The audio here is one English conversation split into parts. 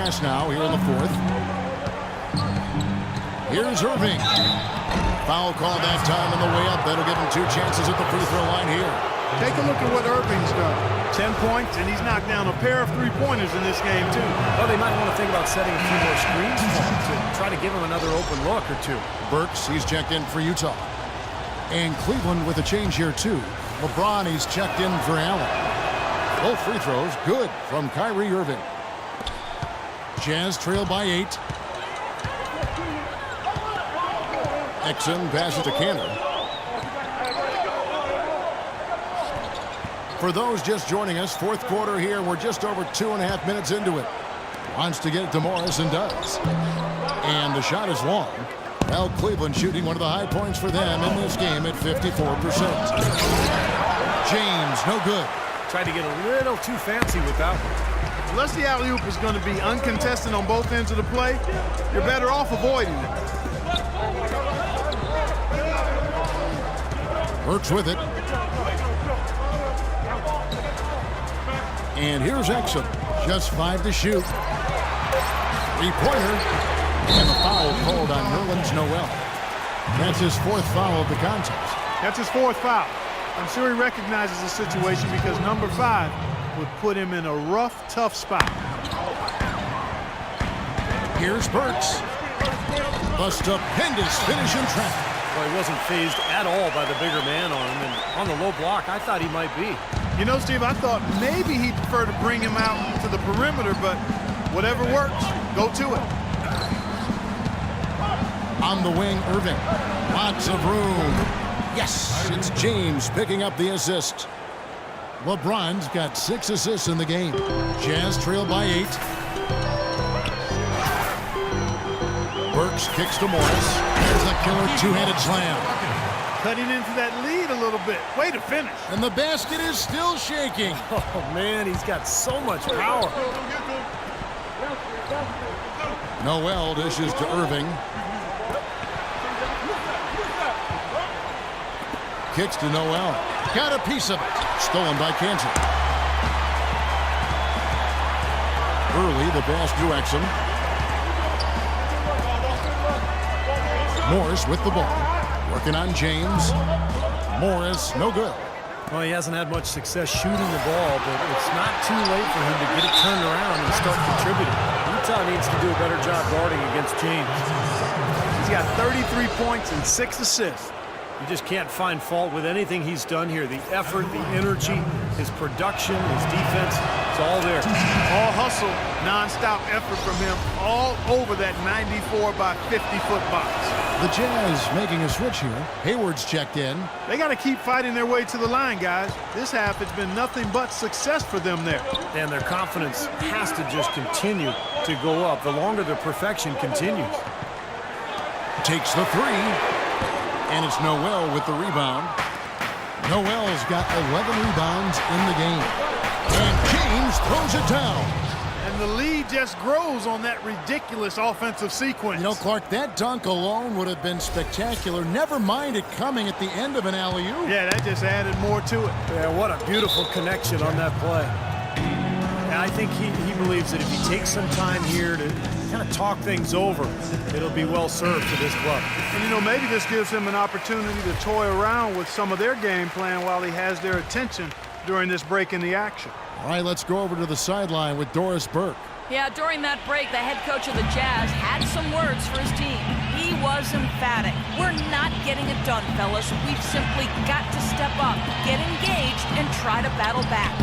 pass now here in the fourth. Here's Irving. Foul call that time on the way up. That'll give him 2 chances at the free throw line here. Take a look at what Irving's done. 10 points, and he's knocked down a pair of three-pointers in this game, too. Well, they might want to think about setting a few more screens for him to try to give him another open look or two. Burks, he's checked in for Utah. And Cleveland with a change here, too. LeBron, he's checked in for Allen. Both free throws, good from Kyrie Irving. Jazz trail by 8. Exum passes to Cantor. For those just joining us, fourth quarter here. We're just over 2.5 minutes into it. Wants to get it to Morris and does. And the shot is long. Well, Cleveland shooting one of the high points for them in this game at 54%. James, no good. Tried to get a little too fancy with that one. Unless the alley-oop is going to be uncontested on both ends of the play, you're better off avoiding it. Burks with it. And here's Exum. Just 5 to shoot. Three-pointer. And the foul called on Nerlens Noel. That's his 4th foul of the contest. That's his 4th foul. I'm sure he recognizes the situation because number 5 would put him in a rough, tough spot. Here's Burks. A stupendous finish in traffic. Well, he wasn't fazed at all by the bigger man on him. And on the low block, I thought he might be. You know, Steve, I thought maybe he'd prefer to bring him out to the perimeter, but whatever works, go to it. On the wing, Irving. Lots of room. Yes, it's James picking up the assist. LeBron's got 6 assists in the game. Jazz trail by 8. Burks kicks to Morris. There's the killer two-handed slam. Cutting into that lead a little bit. Way to finish. And the basket is still shaking. Oh, man, he's got so much power. Noel dishes to Irving. Kicks to Noel. Got a piece of it. Stolen by Cantor. Early, the pass to Exum. Morris with the ball. Working on James. Morris, no good. Well, he hasn't had much success shooting the ball, but it's not too late for him to get it turned around and start contributing. Utah needs to do a better job guarding against James. He's got 33 points and 6 assists. You just can't find fault with anything he's done here. The effort, the energy, his production, his defense, it's all there. All hustle, non-stop effort from him all over that 94 by 50-foot box. The Jazz making a switch here. Hayward's checked in. They got to keep fighting their way to the line, guys. This half has been nothing but success for them there. And their confidence has to just continue to go up the longer their perfection continues. Takes the 3. And it's Noel with the rebound. Noel's got 11 rebounds in the game. And James throws it down. And the lead just grows on that ridiculous offensive sequence. You know, Clark, that dunk alone would have been spectacular. Never mind it coming at the end of an alley-oop. Yeah, that just added more to it. Yeah, what a beautiful connection on that play. And I think he believes that if he takes some time here to kind of talk things over, it'll be well served for this club. And, you know, maybe this gives him an opportunity to toy around with some of their game plan while he has their attention during this break in the action. All right, let's go over to the sideline with Doris Burke. Yeah, during that break, the head coach of the Jazz had some words for his team. He was emphatic. We're not getting it done, fellas. We've simply got to step up, get engaged, and try to battle back.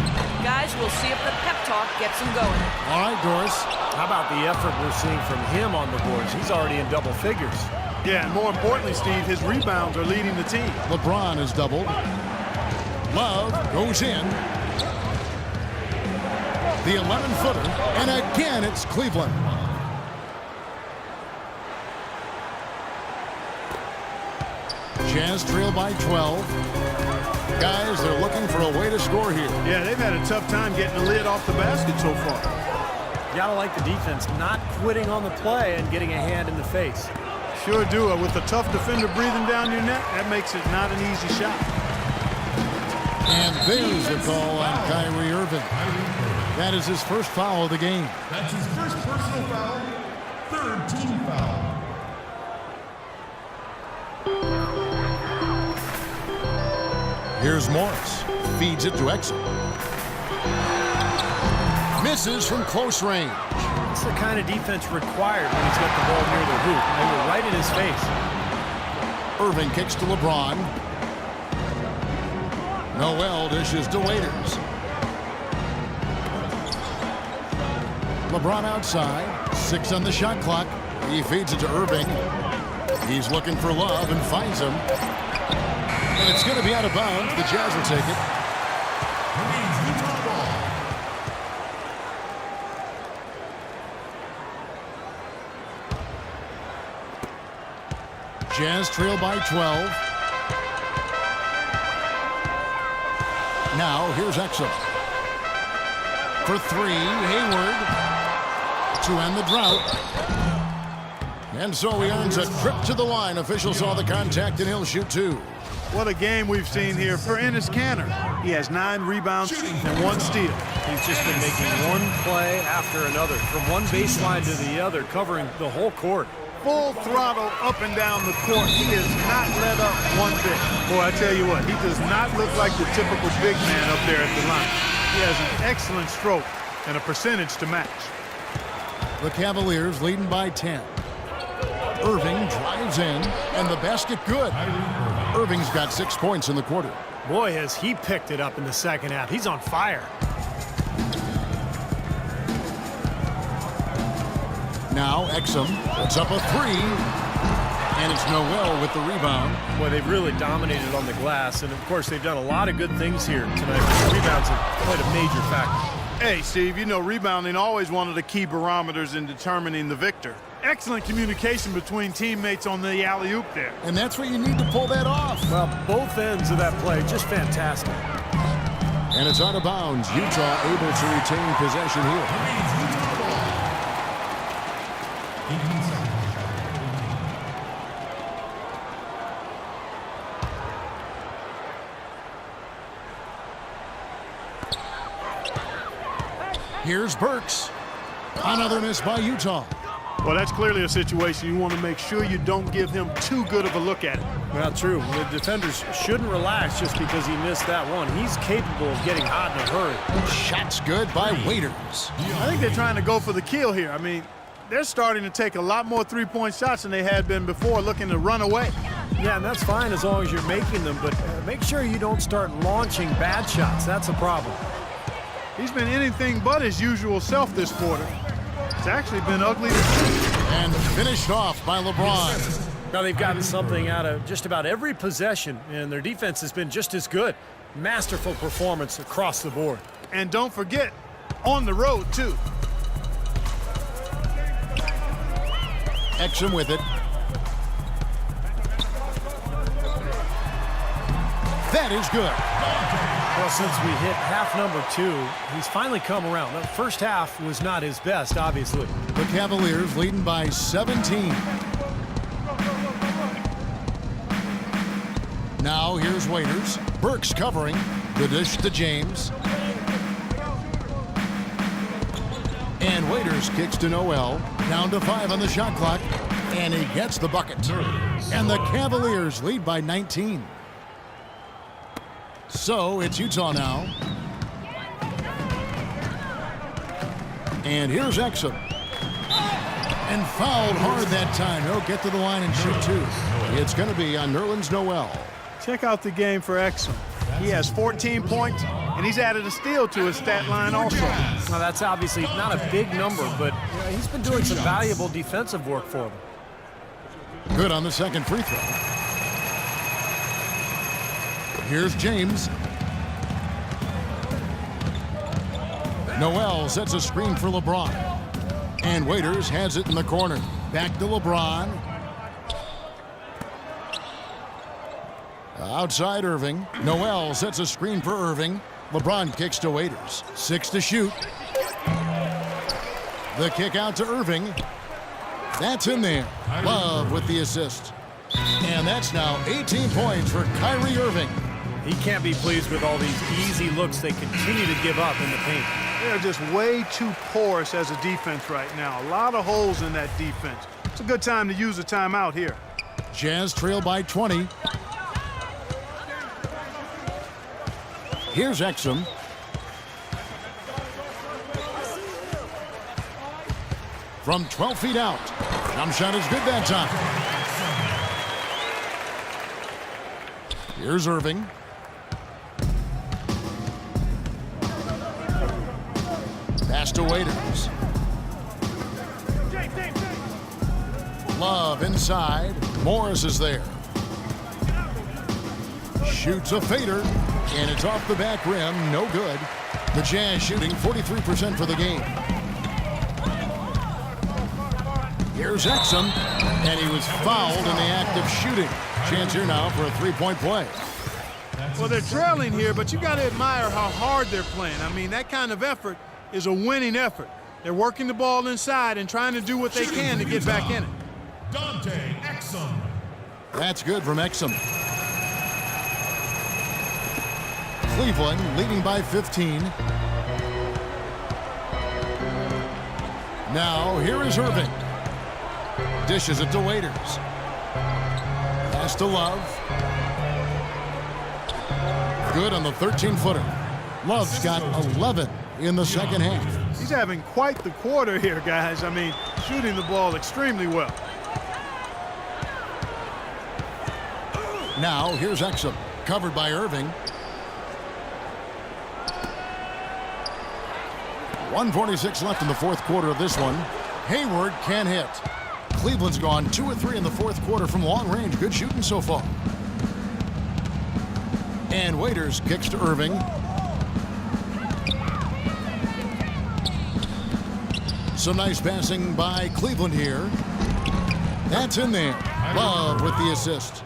Guys, we'll see if the pep talk gets them going. All right, Doris. How about the effort we're seeing from him on the boards? He's already in double figures. Yeah, and more importantly, Steve, his rebounds are leading the team. LeBron is doubled. Love goes in. The 11-footer, and again it's Cleveland. Jazz trail by 12. Guys, they're looking for a way to score here. Yeah, they've had a tough time getting the lid off the basket so far. You gotta like the defense not quitting on the play and getting a hand in the face. Sure do. With a tough defender breathing down your neck, that makes it not an easy shot. And there's the call on Kyrie Irving. That is his first foul of the game. That's his first personal foul, third team foul. Here's Morris. Feeds it to Exum. Misses from close range. It's the kind of defense required when he's got the ball near the hoop. They were right in his face. Irving kicks to LeBron. Noel dishes to Waiters. LeBron outside. 6 on the shot clock. He feeds it to Irving. He's looking for love and finds him. And it's going to be out of bounds. The Jazz will take it. Remains Utah ball. Jazz trail by 12. Now here's Exum. For 3, Hayward. To end the drought. And so he earns a trip to the line. Officials saw the contact and he'll shoot 2. What a game we've seen here for Enes Kanter. He has 9 rebounds and 1 steal. He's just been making one play after another, from one baseline to the other, covering the whole court. Full throttle up and down the court. He has not let up one bit. Boy, I tell you what, he does not look like the typical big man up there at the line. He has an excellent stroke and a percentage to match. The Cavaliers leading by 10. Irving drives in, and the basket good. Irving's got 6 points in the quarter. Boy, has he picked it up in the second half. He's on fire. Now Exum puts up a 3, and it's Noel with the rebound. Boy, they've really dominated on the glass, and of course they've done a lot of good things here tonight. The rebounds have played a major factor. Hey, Steve, you know rebounding always one of the key barometers in determining the victor. Excellent communication between teammates on the alley-oop there. And that's what you need to pull that off. Well, both ends of that play, just fantastic. And it's out of bounds. Utah able to retain possession here. Remains Utah ball. 18 seconds. Here's Burks. Another miss by Utah. Well, that's clearly a situation you want to make sure you don't give him too good of a look at it. Well, true. The defenders shouldn't relax just because he missed that one. He's capable of getting hot in a hurry. Shots good by Waiters. I think they're trying to go for the kill here. I mean, they're starting to take a lot more three-point shots than they had been before, looking to run away. Yeah, and that's fine as long as you're making them, but make sure you don't start launching bad shots. That's a problem. He's been anything but his usual self this quarter. It's actually been ugly to see. And finished off by LeBron. Now they've gotten something out of just about every possession, and their defense has been just as good. Masterful performance across the board. And don't forget, on the road, too. Exum with it. That is good. Well, since we hit half number 2, he's finally come around. The first half was not his best, obviously. The Cavaliers leading by 17. Now here's Waiters. Burks covering. The dish to James. And Waiters kicks to Noel. Down to 5 on the shot clock. And he gets the bucket. And the Cavaliers lead by 19. So it's Utah now. And here's Exum. And fouled hard that time. He'll get to the line and shoot 2. It's going to be on Nerlens Noel. Check out the game for Exum. He has 14 points, and he's added a steal to his stat line also. Now, that's obviously not a big number, but he's been doing some valuable defensive work for them. Good on the second free throw. Here's James. Noel sets a screen for LeBron. And Waiters has it in the corner. Back to LeBron. Outside Irving. Noel sets a screen for Irving. LeBron kicks to Waiters. 6 to shoot. The kick out to Irving. That's in there. Love with the assist. And that's now 18 points for Kyrie Irving. He can't be pleased with all these easy looks they continue to give up in the paint. They're just way too porous as a defense right now. A lot of holes in that defense. It's a good time to use a timeout here. Jazz trail by 20. Here's Exum. From 12 feet out. Jump shot is good that time. Here's Irving. Pass to Waiters. Love inside. Morris is there. Shoots a fader, and it's off the back rim. No good. The Jazz shooting 43% for the game. Here's Exum, and he was fouled in the act of shooting. Chance here now for a three-point play. Well, they're trailing here, but you got to admire how hard they're playing. I mean, that kind of effort is a winning effort. They're working the ball inside and trying to do what they can to get back in it. Dante Exum. That's good from Exum. Cleveland leading by 15. Now, here is Irving. Dishes it to Waiters. Pass to Love. Good on the 13-footer. Love's got 11 in the second half. He's having quite the quarter here, guys. I mean, shooting the ball extremely well. Now, here's Exum. Covered by Irving. 1:46 left in the fourth quarter of this one. Hayward can't hit. Cleveland's gone 2 of 3 in the fourth quarter from long range. Good shooting so far. And Waiters kicks to Irving. Some nice passing by Cleveland here. That's in there. Love with the assist.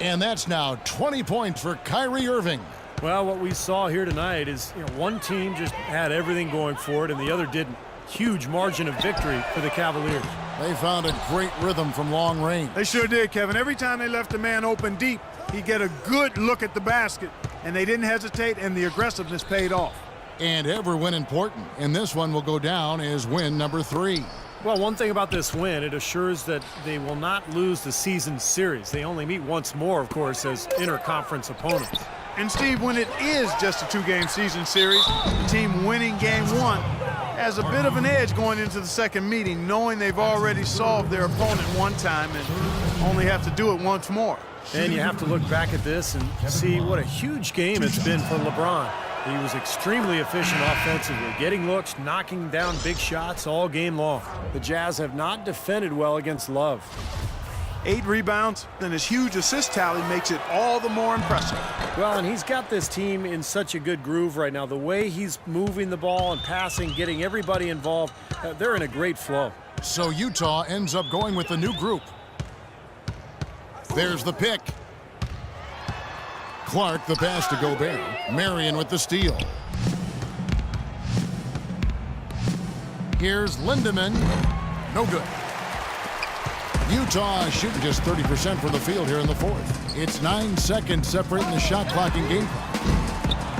And that's now 20 points for Kyrie Irving. Well, what we saw here tonight is one team just had everything going for it and the other didn't. Huge margin of victory for the Cavaliers. They found a great rhythm from long range. They sure did, Kevin. Every time they left a man open deep, he'd get a good look at the basket, and they didn't hesitate, and the aggressiveness paid off. And every win important. And this one will go down as win number 3. Well, one thing about this win, it assures that they will not lose the season series. They only meet once more, of course, as interconference opponents. And, Steve, when it is just a 2-game season series, the team winning game 1 has a bit of an edge going into the second meeting, knowing they've already solved their opponent one time and only have to do it once more. And you have to look back at this and see what a huge game it's been for LeBron. He was extremely efficient offensively, getting looks, knocking down big shots all game long. The Jazz have not defended well against Love. 8 rebounds, then his huge assist tally makes it all the more impressive. Well, and he's got this team in such a good groove right now. The way he's moving the ball and passing, getting everybody involved, they're in a great flow. So Utah ends up going with the new group. There's the pick. Clark the pass to Gobert. Marion with the steal. Here's Lindemann. No good. Utah shooting just 30% from the field here in the fourth. It's 9 seconds separating the shot clock and game clock.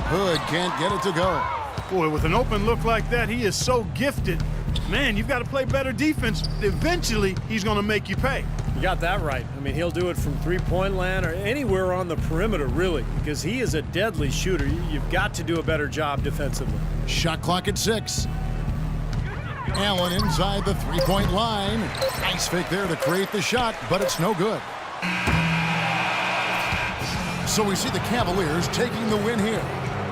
Hood can't get it to go. Boy, with an open look like that, he is so gifted. Man, you've got to play better defense. Eventually, he's going to make you pay. You got that right. I mean, he'll do it from three-point land or anywhere on the perimeter, really, because he is a deadly shooter. You've got to do a better job defensively. Shot clock at 6. Allen inside the three-point line. Nice fake there to create the shot, but it's no good. So we see the Cavaliers taking the win here.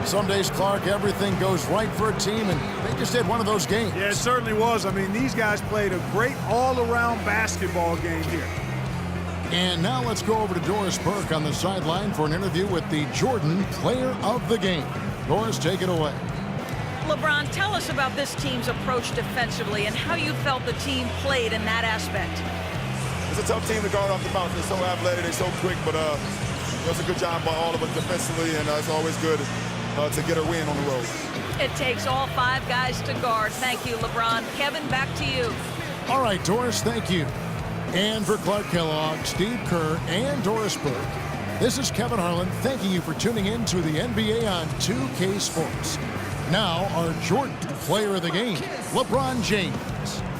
Some days, Clark, everything goes right for a team, and they just had one of those games. Yeah, it certainly was. I mean, these guys played a great all-around basketball game here. And now let's go over to Doris Burke on the sideline for an interview with the Jordan Player of the Game. Doris, take it away. LeBron, tell us about this team's approach defensively and how you felt the team played in that aspect. It's a tough team to guard off the bounce. They're so athletic, they're so quick, but it's a good job by all of us defensively, and it's always good to get a win on the road. It takes all 5 guys to guard. Thank you, LeBron. Kevin, back to you. All right, Doris, thank you. And for Clark Kellogg, Steve Kerr, and Doris Burke, this is Kevin Harlan thanking you for tuning in to the NBA on 2K Sports. Now, our Jordan player of the game, LeBron James.